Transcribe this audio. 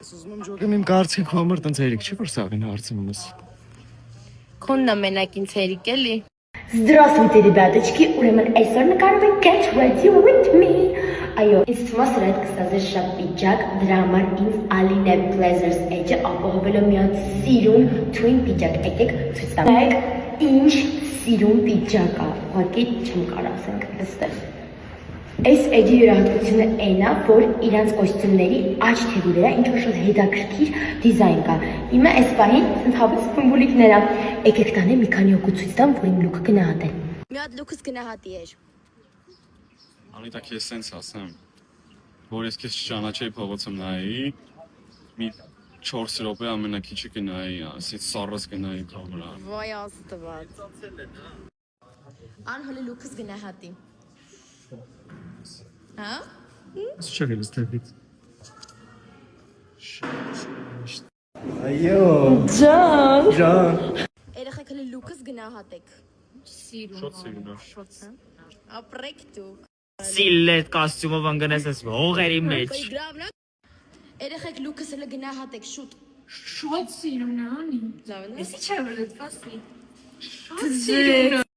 Ուզում եմ ջոգեմ իմ կարծիքով համար տենց երիկ չի, որ սաղին հարցնում ես։ Քոնն ամենակ ինձ հերիք էլի։ Здравствуйте, ребяточки, ուրեմն այսօր նկարում ենք Get Ready With Me։ Այո, ինձ թվում է սրա հետ կստացի շատ պիջակ, դրա համար ինձ Aline Pleasures Edge-ը ապահովել է մի հատ սիրուն twin պիջակ։ Եկեք ցույց տամ։ Նայեք ինչ սիրուն պիջակ է, ուղղակի չեմ կարող ասենք այստեղ։ Այս edge-ի յուրահատկությունը այն է, որ իրանց կոստյումների աջ թևի վրա ինչ-որ շատ հետաքրքիր դիզայն կա։ Հիմա այս պահին ցնցաբս ֆումբուլիկներ է։ Եկեք տանեմ մի քանի հոգու ցույց տամ, որ իմ լուքը գնահատեն։ Մի հատ լուքս գնահատի էր։ Անիտա քեզ սենց ասեմ, որ ես քեզ չճանաչեի փողոցում նայի, մի 4 րոպե ամենակիչը գնայի, ասից սառս գնայի քո վրա։ Վայ աստված։ Անհոլի լուքս գնահատի։ Հա? Չէ՞ ստեփից։ Այո։ Ջան։ Երեխեք հələ լուքս գնահատեք։ Սիրուն։ Շատ սիրուն է։ Շատ է։ Ապրեք դուք։ Սիլետ կոստյումով անգնես ես հողերի մեջ։ Երեխեք լուքս հələ գնահատեք շուտ։ Շատ սիրուն է, անի։ Լավ է։ Էսի չէ որ դասի։ Շատ սիրուն։